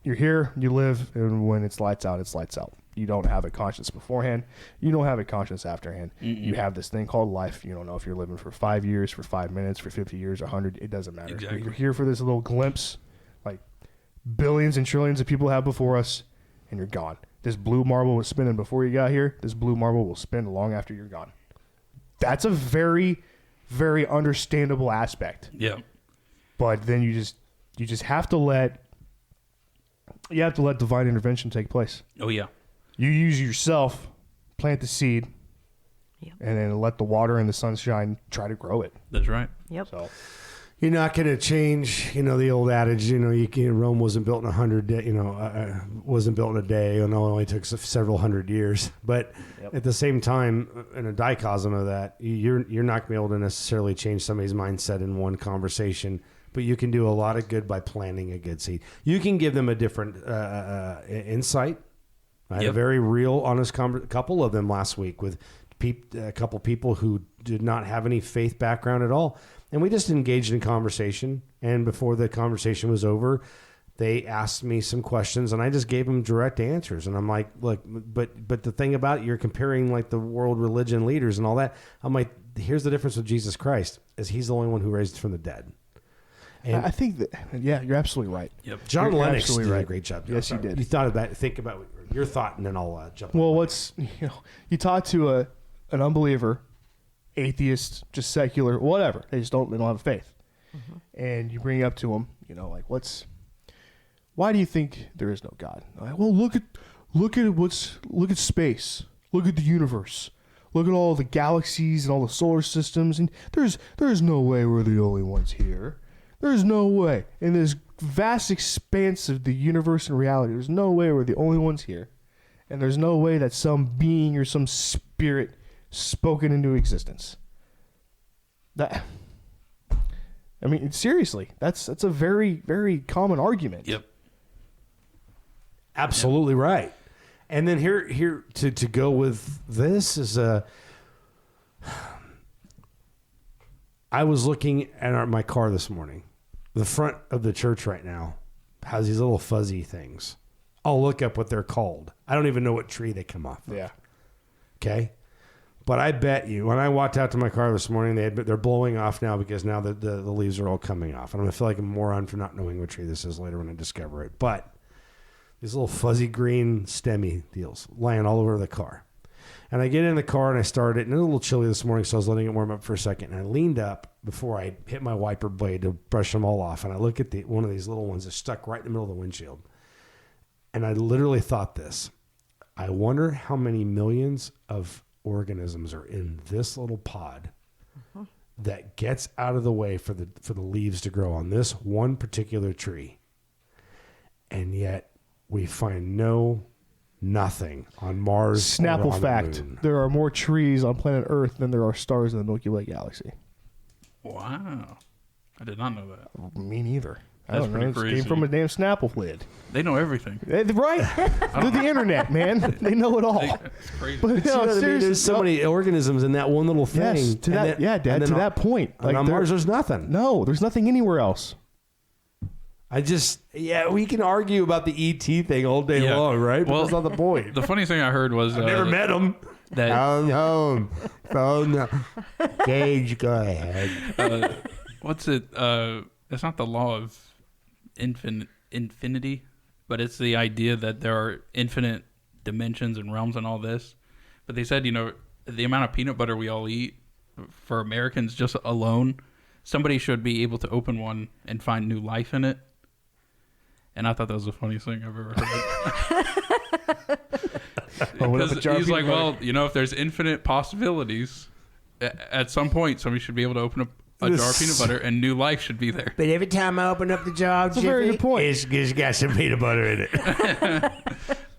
you're here, you live, and when it's lights out, it's lights out. You don't have a conscience beforehand. You don't have a conscience afterhand. Mm-mm. You have this thing called life. You don't know if you're living for 5 years, for 5 minutes, for 50 years, 100. It doesn't matter. Exactly. You're here for this little glimpse, like billions and trillions of people have before us, and you're gone. This blue marble was spinning before you got here. This blue marble will spin long after you're gone. That's a very, very understandable aspect. Yeah. But then you just have to let divine intervention take place. Oh yeah. You use yourself, plant the seed, and then let the water and the sunshine try to grow it. That's right. Yep. So you're not going to change, the old adage, Rome wasn't built in wasn't built in a day, and it only took several hundred years. But at the same time, in a dicosm of that, you're not going to be able to necessarily change somebody's mindset in one conversation. But you can do a lot of good by planting a good seed. You can give them a different insight. I had a very real, honest couple of them last week with a couple people who did not have any faith background at all. And we just engaged in conversation. And before the conversation was over, they asked me some questions, and I just gave them direct answers. And I'm like, look, but the thing about it, you're comparing like the world religion leaders and all that. I'm like, here's the difference with Jesus Christ, is he's the only one who raised from the dead. And I think that, yeah, you're absolutely right. Yep. John You're Lennox absolutely did a right. great job. Yes, he did. You thought about, think about your thought, and then I'll jump. Well, on. what's, you talk to an unbeliever, atheist, just secular, whatever. They don't have faith. And you bring it up to them, like, why do you think there is no God? Like, well, look at space. Look at the universe. Look at all the galaxies and all the solar systems, and there's no way we're the only ones here. There's no way. In this vast expanse of the universe and reality, there's no way we're the only ones here. And there's no way that some being or some spirit spoken into existence. Seriously, that's a very, very common argument. Yep. Absolutely right. And then here to go with this is I was looking at my car this morning. The front of the church right now has these little fuzzy things. I'll look up what they're called. I don't even know what tree they come off of. Yeah. Okay. But I bet you, when I walked out to my car this morning, they're blowing off now because now the leaves are all coming off. And I'm going to feel like a moron for not knowing what tree this is later when I discover it. But these little fuzzy green stemmy deals laying all over the car. And I get in the car and I start it, and it was a little chilly this morning, so I was letting it warm up for a second. And I leaned up before I hit my wiper blade to brush them all off. And I look at one of these little ones that's stuck right in the middle of the windshield. And I literally thought this. I wonder how many millions of organisms are in this little pod that gets out of the way for the leaves to grow on this one particular tree. And yet we find nothing on Mars. Snapple or on fact: the moon. there are more trees on planet Earth than there are stars in the Milky Way galaxy. Wow. I did not know that. Me neither. I That's don't know. pretty It crazy. came from a damn Snapple lid. They know everything. Right? They're the internet, man. They know it all. It's crazy. But You know what I mean? seriously, There's so many organisms in that one little thing. Yes, to And that, then- yeah, and Dad. then To that point, and on there- Mars, there's nothing. no, there's nothing anywhere else. We can argue about the ET thing all day Yeah. long, right? But Well, that's not the point. The funny thing I heard was Never met him. that Oh no. Cage, go ahead. what's it? It's not the law of infinity, but it's the idea that there are infinite dimensions and realms and all this. But they said, the amount of peanut butter we all eat for Americans just alone, somebody should be able to open one and find new life in it. And I thought that was the funniest thing I've ever heard. Open up a Because jar of he's peanut like, butter. well, if there's infinite possibilities, at some point somebody should be able to open up a jar of peanut butter and new life should be there. But every time I open up the jar, That's a very good point. it's got some peanut butter in it.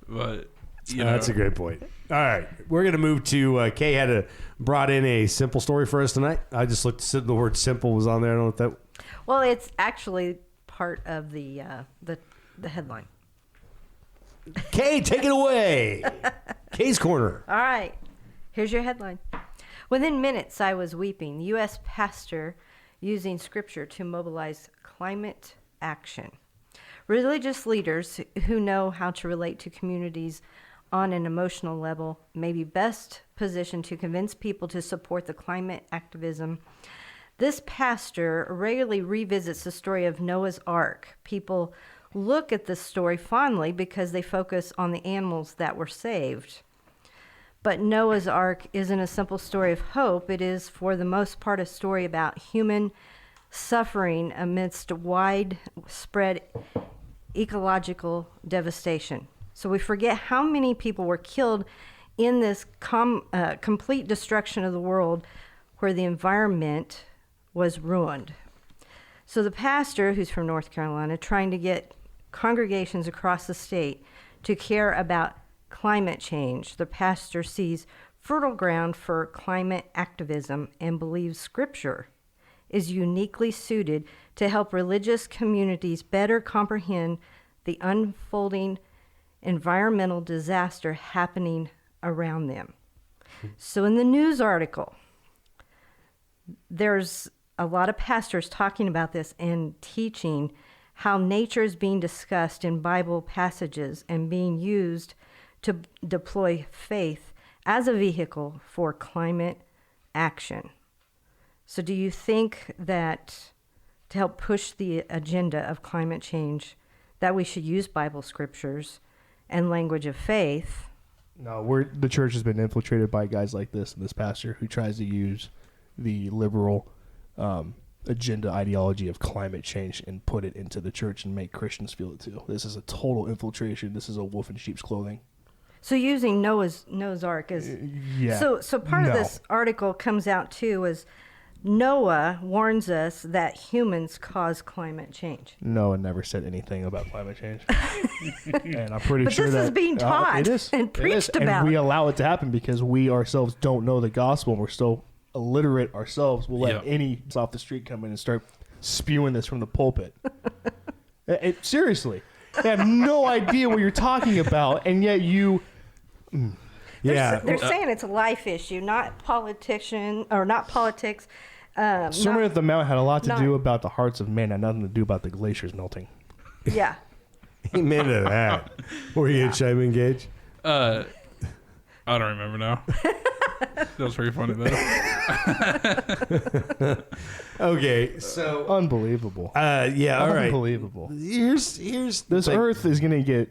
But That's a great point. All right, we're gonna move to Kay brought in a simple story for us tonight. I just looked. The word "simple" was on there. I don't know if that. Well, it's actually part of the headline. Kay, take it away. Kay's corner. All right, here's your headline. Within minutes, I was weeping. The U.S. pastor using scripture to mobilize climate action. Religious leaders who know how to relate to communities on an emotional level may be best positioned to convince people to support the climate activism. This pastor regularly revisits the story of Noah's Ark. People look at this story fondly because they focus on the animals that were saved. But Noah's Ark isn't a simple story of hope. It is, for the most part, a story about human suffering amidst widespread ecological devastation. So we forget how many people were killed in this complete destruction of the world where the environment was ruined. So the pastor, who's from North Carolina, trying to get congregations across the state to care about climate change. The pastor sees fertile ground for climate activism and believes Scripture is uniquely suited to help religious communities better comprehend the unfolding environmental disaster happening around them. So in the news article, there's a lot of pastors talking about this and teaching how nature is being discussed in Bible passages and being used to deploy faith as a vehicle for climate action. So do you think that to help push the agenda of climate change, that we should use Bible scriptures and language of faith? No, the church has been infiltrated by guys like this and this pastor who tries to use the liberal agenda ideology of climate change and put it into the church and make Christians feel it too. This is a total infiltration. This is a wolf in sheep's clothing. So using Noah's Ark is So part of this article comes out too is Noah warns us that humans cause climate change. Noah never said anything about climate change, and I'm pretty But sure this that is being taught it is. and preached about. And we allow it to happen because we ourselves don't know the gospel. And we're so illiterate ourselves. We'll let any off the street come in and start spewing this from the pulpit. Seriously, I have no idea what you're talking about, and yet you. They're saying it's a life issue, not politician or not politics. Sermon at the Mount had a lot to do about the hearts of men, and nothing to do about the glaciers melting. Yeah. Amen to that. Were you going to chime in, Gage? I don't remember now. That was pretty funny though. Okay, so unbelievable. Yeah, all right. Unbelievable. Here's this earth is going to get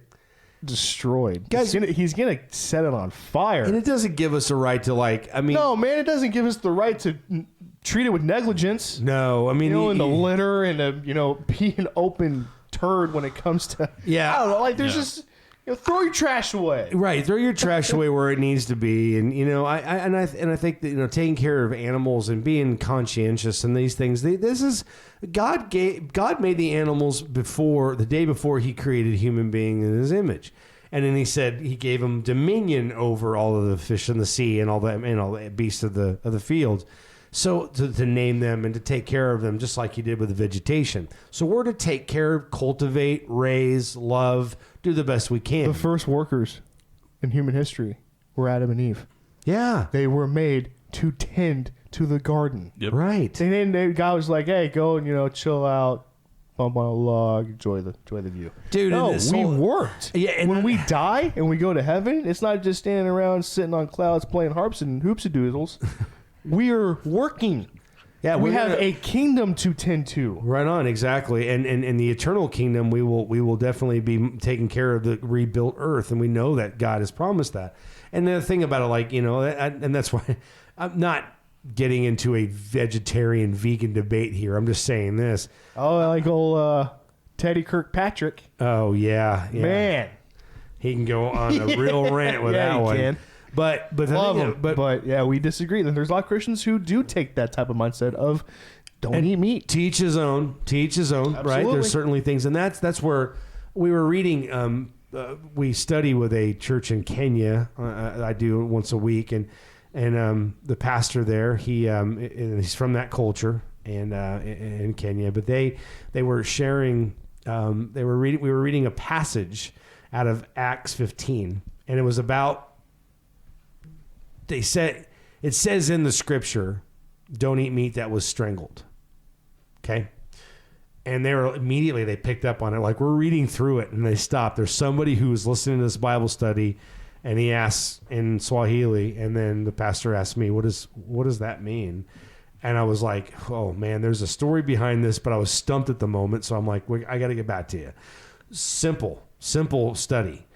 destroyed, guys. He's gonna set it on fire, and it doesn't give us a right to no, man, it doesn't give us the right to treat it with negligence. No, I mean, in the litter and be an open turd when it comes to I don't know, there's just throw your trash away. Right, throw your trash away where it needs to be, and I think that taking care of animals and being conscientious and these things. This is God made the animals the day before He created human being in His image, and then He said He gave them dominion over all of the fish in the sea and all the beasts of the field. So to name them and to take care of them just like He did with the vegetation. So we're to take care, cultivate, raise, love, do the best we can. The first workers in human history were Adam and Eve. Yeah. They were made to tend to the garden. Yep. Right. And then God was like, hey, go and chill out, bump on a log, enjoy the view. Dude, no, we worked. Yeah, and when we die and we go to heaven, it's not just standing around sitting on clouds playing harps and hoopsie-doodles. We are working. Yeah, we have a kingdom to tend to. Right on, exactly. And in the eternal kingdom, we will definitely be taking care of the rebuilt earth, and we know that God has promised that. And the thing about it, and that's why I'm not getting into a vegetarian vegan debate here. I'm just saying this. Oh, like old Teddy Kirkpatrick. Oh yeah, man, he can go on a real rant with that one. Can. But yeah, we disagree. Then there's a lot of Christians who do take that type of mindset of don't eat meat. To each his own. Absolutely. Right? There's certainly things, and that's where we were reading. We study with a church in Kenya. I do once a week, and the pastor there, he's from that culture and in Kenya. But they were sharing. We were reading a passage out of Acts 15, and it was about. It says in the scripture, don't eat meat that was strangled. Okay. And they picked up on it. Like, we're reading through it and they stopped. There's somebody who was listening to this Bible study and he asks in Swahili, and then the pastor asked me, what does that mean? And I was like, oh man, there's a story behind this, but I was stumped at the moment. So I'm like, I got to get back to you. Simple study.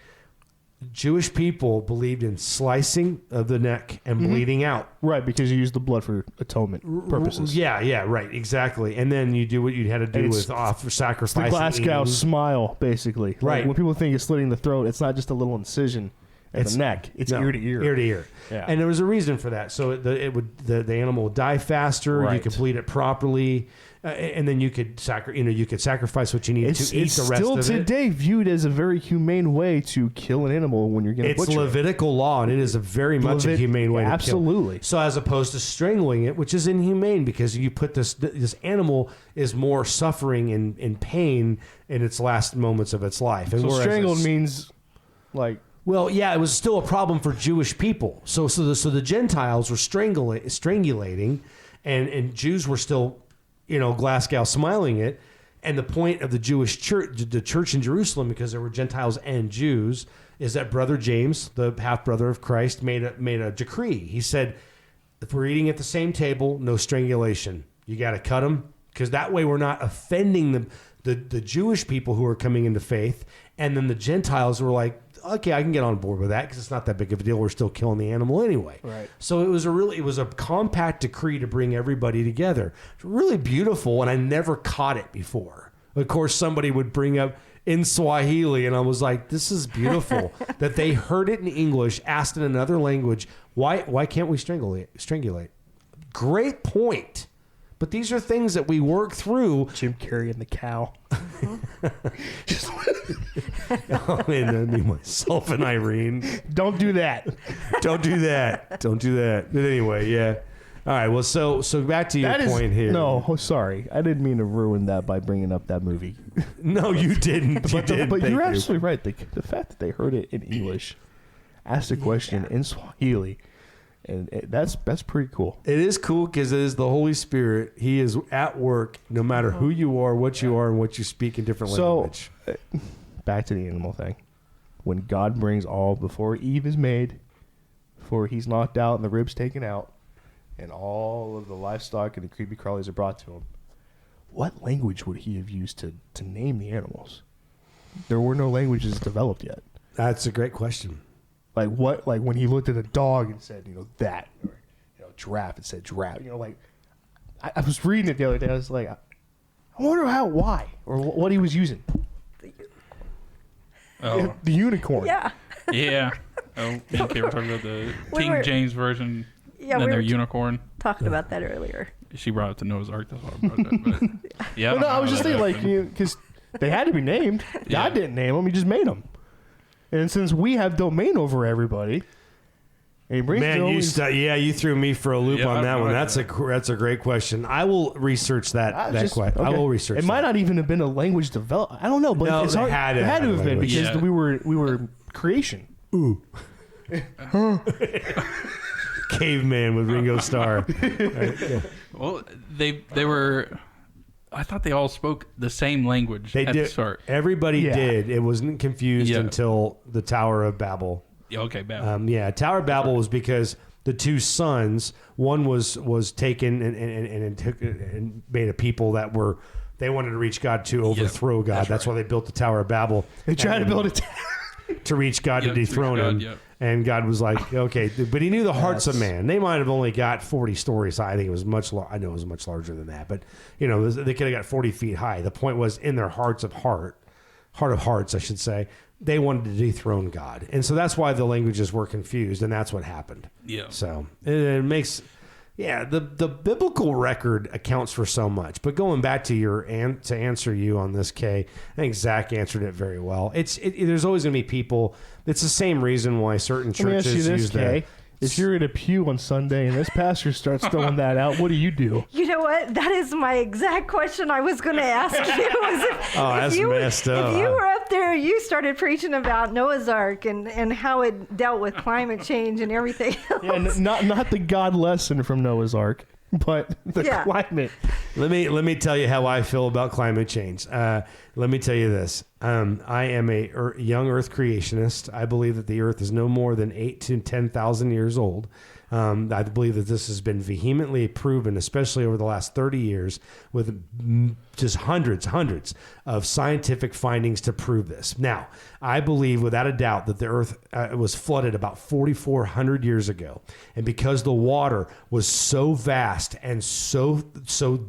Jewish people believed in slicing of the neck and bleeding out. Right, because you use the blood for atonement purposes. Yeah, right, exactly. And then you do what you had to do with sacrifice. The Glasgow smile, basically. Right. Like when people think it's slitting the throat, it's not just a little incision at the neck. It's ear to ear. Ear to ear. Yeah. And there was a reason for that. So the animal would die faster. Right. You could bleed it properly. And then you could sacrifice what you need to eat the rest of it. It's still today viewed as a very humane way to kill an animal when you're going to butcher it. It's Levitical law, and it is a very much a humane way to kill. Absolutely. So as opposed to strangling it, which is inhumane, because you put this animal is more suffering and pain in its last moments of its life. And so strangled means like... Well, yeah, it was still a problem for Jewish people. So the Gentiles were strangulating, and Jews were still... Glasgow smiling it, And the point of the Jewish church, the church in Jerusalem, because there were Gentiles and Jews, is that Brother James, the half brother of Christ, made a decree. He said, if we're eating at the same table, no strangulation. You got to cut them, because that way we're not offending the Jewish people who are coming into faith. And then the Gentiles were like, okay, I can get on board with that because it's not that big of a deal. We're still killing the animal anyway. Right. So it was a compact decree to bring everybody together. It's really beautiful, and I never caught it before. Of course, somebody would bring up in Swahili, and I was like, this is beautiful that they heard it in English, asked in another language. Why can't we strangulate? Great point. But these are things that we work through. Jim Carrey and the cow. Oh, man, that'd be myself and Irene. Don't do that. Don't do that. Don't do that. But anyway, yeah. All right. Well, so back to your point here. No, sorry. I didn't mean to ruin that by bringing up that movie. No, you didn't. But you're absolutely right. The fact that they heard it in English, asked a question in Swahili, and that's pretty cool. It is cool because it is the Holy Spirit. He is at work no matter who you are, what you are, and what you speak in different language. Back to the animal thing. When God brings all, before Eve is made, before he's knocked out and the ribs taken out, and all of the livestock and the creepy crawlies are brought to him, what language would he have used to name the animals? There were no languages developed yet. That's a great question. Like what? Like when he looked at a dog and said, that, or giraffe and said giraffe. I was reading it the other day. I was like, I wonder why, or what he was using. Oh, The unicorn. Yeah. yeah. Oh, okay, we're talking about the We King were- James version. Yeah, and we their were unicorn. talking about that earlier. She brought up the Noah's Ark. That's why I brought that. But yeah, But no, I was don't just know how thinking, that like, because they had to be named. Yeah. God didn't name them; He just made them. And since we have domain over everybody, and he brings Man, you threw me for a loop Yeah, on Oh, that I one. know That's a great question. I will research that question. I will research. It might not even have been a language developed. I don't know, but No, it's they hard. had to It had to have have been language. because Yeah. we were creation. Ooh. Caveman with Ringo Starr. Well, they were. I thought they all spoke the same language They at did. the start. Everybody Yeah. did. It wasn't confused Yeah. until the Tower of Babel. Yeah, okay, bad. Tower of Babel was because the two sons, one was taken and made a people that were, they wanted to reach God to overthrow God. That's why they built the Tower of Babel. They tried to build it. To reach God, Yeah, to to reach dethrone God, him. yeah. And God was like, okay, but he knew the hearts of man. They might have only got 40 stories high. I think it was I know it was much larger than that, but they could have got 40 feet high. The point was in their heart of hearts, I should say, they wanted to dethrone God. And so that's why the languages were confused, and that's what happened. Yeah. So it makes, the biblical record accounts for so much. But going back to to answer you on this, Kay, I think Zach answered it very well. There's always going to be people. It's the same reason why certain Let me ask churches you this, use Kay. If you're in a pew on Sunday and this pastor starts throwing that out, what do you do? You know what? That is my exact question I was going to ask you. That's messed up. If you were up there, you started preaching about Noah's Ark and how it dealt with climate change and everything else. Yeah, not the God lesson from Noah's Ark, but the Yeah. climate. Let me tell you how I feel about climate change. Let me tell you this. I am a young Earth creationist. I believe that the Earth is no more than 8,000 to 10,000 years old. I believe that this has been vehemently proven, especially over the last 30 years, with just hundreds of scientific findings to prove this. Now, I believe without a doubt that the Earth was flooded about 4,400 years ago. And because the water was so vast and so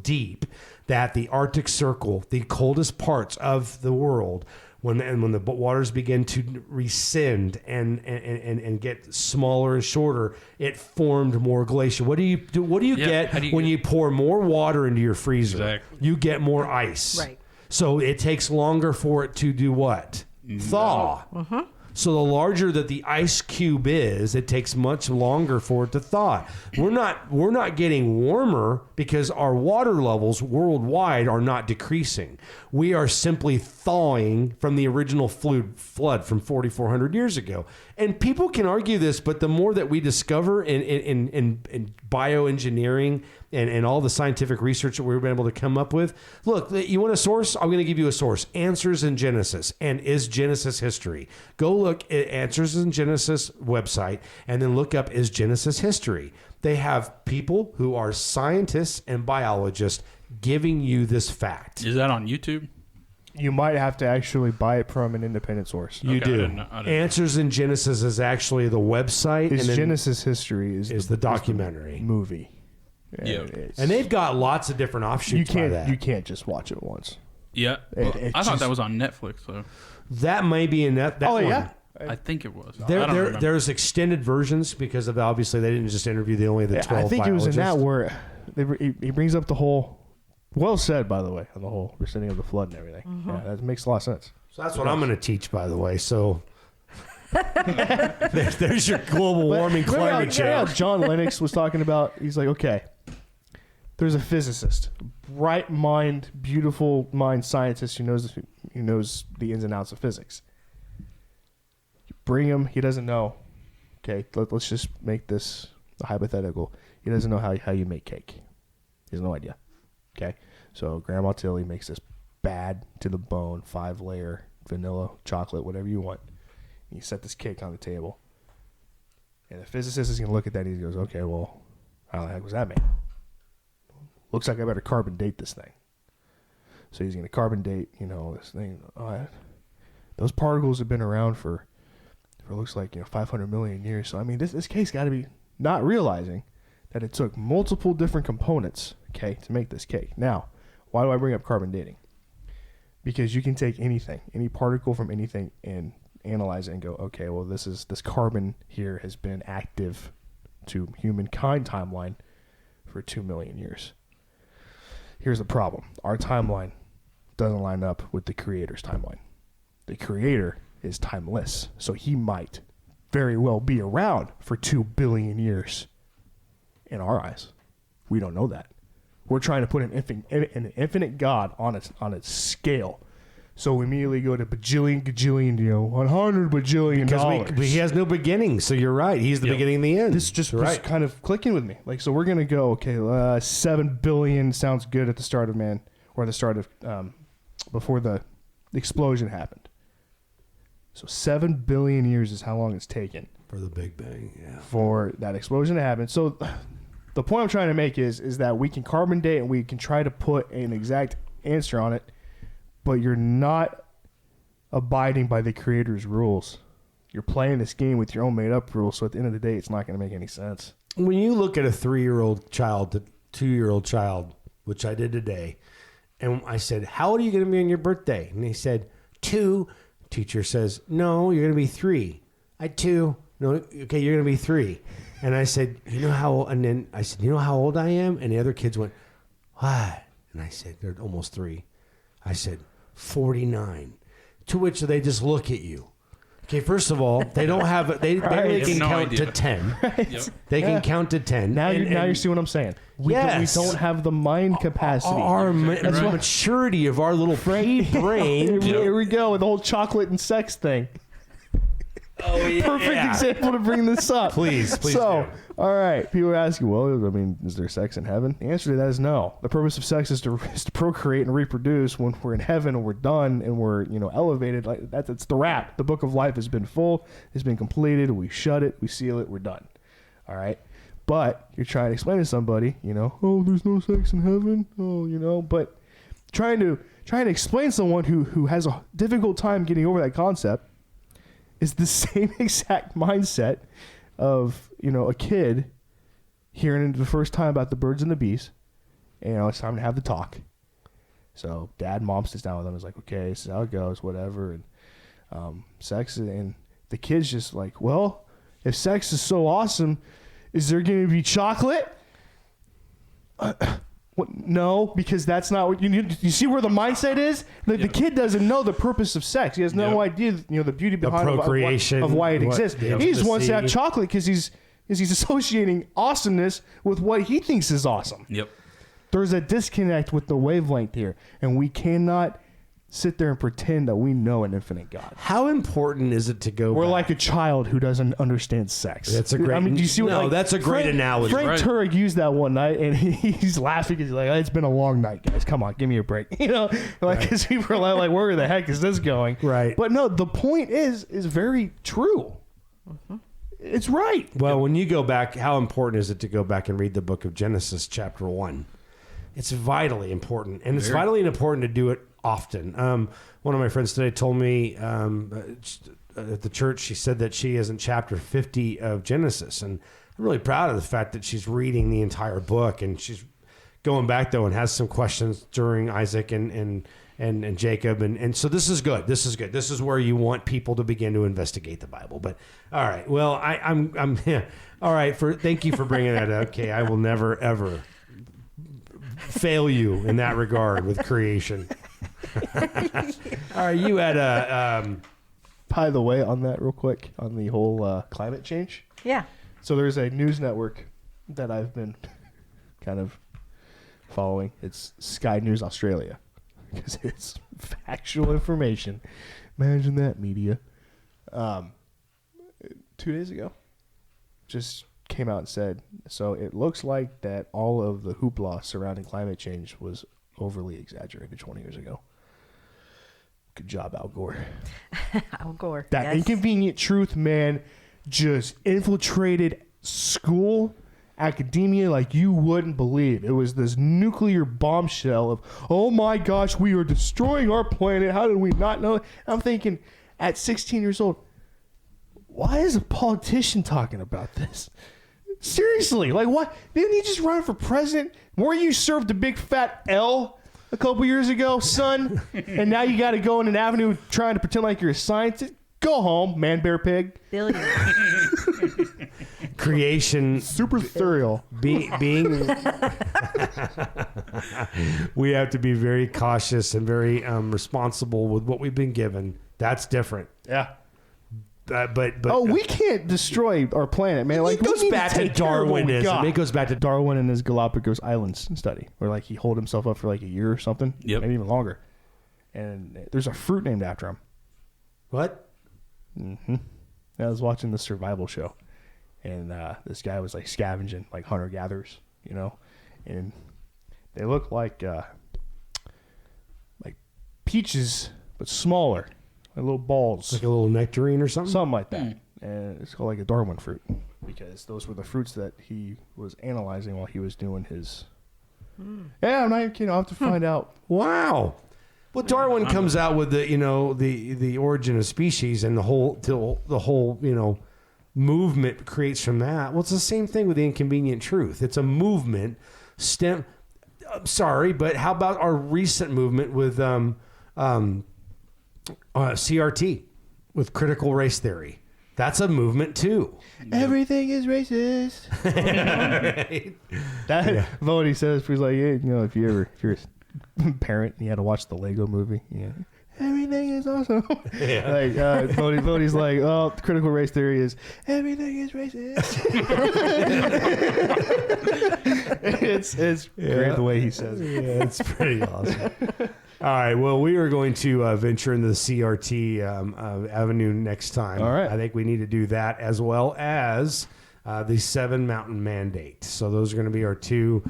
deep that the Arctic Circle, the coldest parts of the world, when the waters begin to rescind and get smaller and shorter, it formed more glacier. What do you get when you pour more water into your freezer? Exactly. You get more ice. Right. So it takes longer for it to do what? Thaw. Mm-hmm. So the larger that the ice cube is, it takes much longer for it to thaw. We're not getting warmer because our water levels worldwide are not decreasing. We are simply thawing from the original flood from 4,400 years ago. And people can argue this, but the more that we discover in bioengineering and all the scientific research that we've been able to come up with, look, you want a source? I'm going to give you a source. Answers in Genesis. And is Genesis history? Go look at Answers in Genesis website and then look up is Genesis history. They have people who are scientists and biologists giving you this fact. Is that on YouTube? You might have to actually buy it from an independent source. You Okay, I do. didn't know. Answers in Genesis is actually the website. Is and then Genesis history is the documentary. movie. Yeah. And they've got lots of different offshoots by that. You can't just watch it once. Yeah. I thought that was on Netflix, though. That may be in that Oh one. yeah. I think it was. I don't remember. There's extended versions because of obviously they didn't just interview the 12 I think it was in that biologists. where he brings up the whole. Well said, by the way, on the whole rescinding of the flood and everything. Yeah, that makes a lot of sense. So that's what I'm going to teach, by the way. So there's your global warming climate change. Yeah, John Lennox was talking about. He's like, okay, there's a physicist, bright mind, beautiful mind scientist who knows the ins and outs of physics. You bring him, he doesn't know. Okay, let's just make this a hypothetical. He doesn't know how you make cake. He has no idea. Okay, so Grandma Tilly makes this bad to the bone 5-layer vanilla chocolate, whatever you want. You set this cake on the table, and the physicist is going to look at that and he goes, okay, well, how the heck was that made? Looks like I better carbon date this thing. So he's going to carbon date, this thing. Those particles have been around for looks like 500 million years. So I mean, this cake's got to be not realizing that it took multiple different components, okay, to make this cake. Now, why do I bring up carbon dating? Because you can take anything, any particle from anything, and analyze it and go, okay, well, this carbon here has been active to humankind timeline for 2 million years. Here's the problem. Our timeline doesn't line up with the creator's timeline. The creator is timeless, so he might very well be around for 2 billion years. In our eyes, we don't know that. We're trying to put an infinite God on its scale. So we immediately go to bajillion, gajillion, 100 bajillion dollars. Because he has no beginning, so you're right. He's the beginning and the end. This just was kind of clicking with me. Like, so we're gonna go, okay, 7 billion sounds good at the start of man, or the start of before the explosion happened. So 7 billion years is how long it's taken for the Big Bang, yeah, for that explosion to happen. So the point I'm trying to make is that we can carbon date and we can try to put an exact answer on it, but you're not abiding by the creator's rules. You're playing this game with your own made-up rules, so at the end of the day, it's not going to make any sense. When you look at a 3-year-old child, 2-year-old child, which I did today, and I said, how old are you going to be on your birthday? And he said, 2. Teacher says, no, you're going to be 3. I 2. No, okay, you're going to be 3. And I said, you know how old I am? And the other kids went, what? And I said, they're almost 3. I said, 49. To which they just look at you. Okay, first of all, they don't have they can count to 10. Yep. They can count to 10. Now you see what I'm saying. We don't have the mind capacity. The maturity of our little brain. Here we go with the whole chocolate and sex thing. Oh, yeah. Perfect example to bring this up. Please. So, all right. People are asking, well, I mean, is there sex in heaven? The answer to that is no. The purpose of sex is to procreate and reproduce. When we're in heaven and we're done and we're elevated, like that's the wrap. The book of life has been full, has been completed. We shut it, we seal it, we're done. All right. But you're trying to explain to somebody, oh, there's no sex in heaven. Oh, but trying to explain to someone who has a difficult time getting over that concept is the same exact mindset of, a kid hearing the first time about the birds and the bees. And, it's time to have the talk. So dad, mom sits down with them. Is like, okay, this is how it goes, whatever. And sex, and the kid's just like, well, if sex is so awesome, is there going to be chocolate? No, because that's not what you need. You see where the mindset is? The kid doesn't know the purpose of sex. He has no idea, the beauty behind procreation, of why it exists. He just wants to have chocolate because he's associating awesomeness with what he thinks is awesome. Yep. There's a disconnect with the wavelength here, and we cannot sit there and pretend that we know an infinite God. How important is it to go We're back? like a child who doesn't understand sex. That's a great. I mean, do you see what? No, like, that's a great analogy. Frank Right. Turek used that one night, and he's laughing because he's like, "It's been a long night, guys. Come on, give me a break." You know, like because we were like, "Where the heck is this going?" Right. But no, the point is very true. It's right. Well, when you go back, how important is it to go back and read the book of Genesis, chapter 1? It's vitally important, and it's vitally important to do it often. One of my friends today told me at the church, she said that she is in chapter 50 of Genesis, and I'm really proud of the fact that she's reading the entire book, and she's going back though and has some questions during Isaac and Jacob, and so this is good. This is good. This is where you want people to begin to investigate the Bible. But all right, well, I'm yeah. All right. Thank you for bringing that up. Okay, I will never ever fail you in that regard with creation. All right, you had a. By the way, on that real quick, on the whole climate change. Yeah. So there's a news network that I've been kind of following. It's Sky News Australia because it's factual information. Imagine that, media. 2 days ago, just came out and said, so it looks like that all of the hoopla surrounding climate change was overly exaggerated 20 years ago. Good job, Al Gore. Al Gore. That yes. inconvenient truth, man, just infiltrated school, academia like you wouldn't believe. It was this nuclear bombshell of, oh my gosh, we are destroying our planet. How did we not know? I'm thinking, at 16 years old, why is a politician talking about this? Seriously, like what? Didn't he just run for president? Weren't you served a big fat L a couple years ago, son? And now you got to go in an avenue trying to pretend like you're a scientist? Go home, man, bear, pig. Billion. Creation Super cereal. being we have to be very cautious and very responsible with what we've been given. That's different. Yeah. But We can't destroy our planet, man. Like it goes we need back to take care of what we Darwinism. got. It goes back to Darwin and his Galapagos Islands study, where like he holed himself up for like a year or something, Yep. maybe even longer. And there's a fruit named after him. what? I was watching the survival show, and this guy was like scavenging, like hunter gatherers, you know, and they look like peaches but smaller, like little balls, Like a little nectarine or something? something like that. And it's called like a Darwin fruit because those were the fruits that he was analyzing while he was doing his. Yeah, I'm not even kidding. I'll have to find out. Wow. Well, Darwin comes out with the origin of species and the whole movement creates from that. Well, it's the same thing with the inconvenient truth. It's a movement. I'm sorry, but how about our recent movement with CRT, with critical race theory? That's a movement too. Everything is racist. Right? That Vody says, he's like, yeah, if you're a parent and you had to watch the Lego movie, everything is awesome. Yeah. Like Vody's like, oh, critical race theory is everything is racist. it's great the way he says it. Yeah, it's pretty awesome. All right. Well, we are going to venture into the CRT avenue next time. All right. I think we need to do that as well as the 7 Mountain Mandate. So those are going to be our 2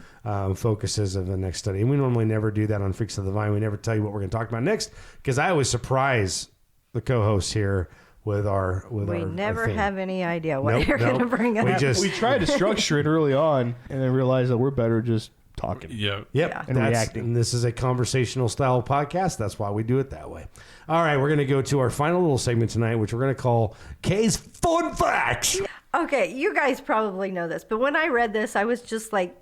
focuses of the next study. And we normally never do that on Freaks of the Vine. We never tell you what we're going to talk about next because I always surprise the co-hosts here with our We never theme. have any idea what Nope, you're going to nope. bring up. We tried to structure it early on and then realized that we're better just talking. Yeah. Yep. Yeah. And reacting. And this is a conversational style podcast. That's why we do it that way. All right. We're going to go to our final little segment tonight, which we're going to call Kay's Fun Facts. Okay, you guys probably know this, but when I read this, I was just like,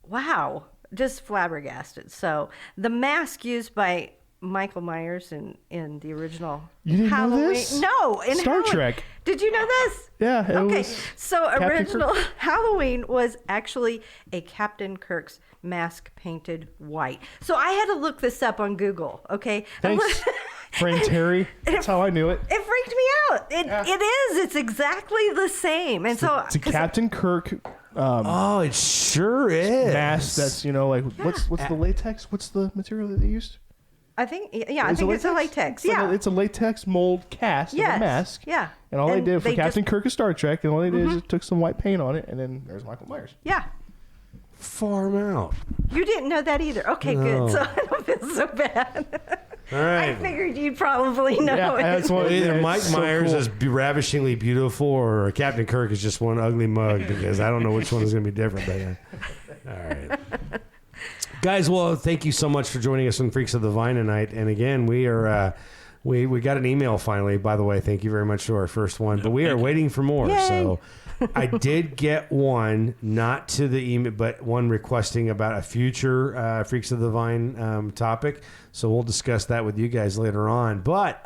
wow, just flabbergasted. So the mask used by Michael Myers in the original You didn't know Halloween. this? No, in Star Trek. Did you know this? Yeah. It Okay, was so Captain original Kirk. Halloween was actually a Captain Kirk's mask painted white. So I had to look this up on Google, okay? Thanks, Frank Terry. That's how I knew it. It freaked me out. It is. It's exactly the same. And so It's a 'cause Captain Kirk Oh, it sure is. mask that's, like, what's the latex? What's the material that they used? I think it's a latex. It's a latex mold cast of a mask. Yeah. And all they did for Captain just, Kirk of Star Trek, and all they did is just took some white paint on it, and then there's Michael Myers. Yeah. Farm out. You didn't know that either. Okay, good. So I don't feel so bad. All right. I figured you'd probably know it. That's what, Either Mike so Myers cool. is ravishingly beautiful, or Captain Kirk is just one ugly mug, because I don't know which one is going to be different. But, all right. Guys, well, thank you so much for joining us on Freaks of the Vine tonight. And again, we are we got an email finally, by the way. Thank you very much to our first one. But we are waiting for more. Yay. So I did get one, not to the email, but one requesting about a future Freaks of the Vine topic. So we'll discuss that with you guys later on. But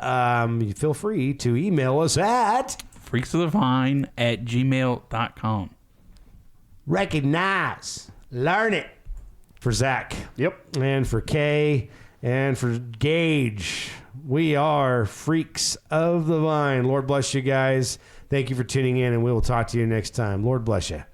you feel free to email us at freaksofthevine@gmail.com. recognize, learn it. For Zach. Yep. And for Kay. And for Gage. We are Freaks of the Vine. Lord bless you guys. Thank you for tuning in, and we will talk to you next time. Lord bless you.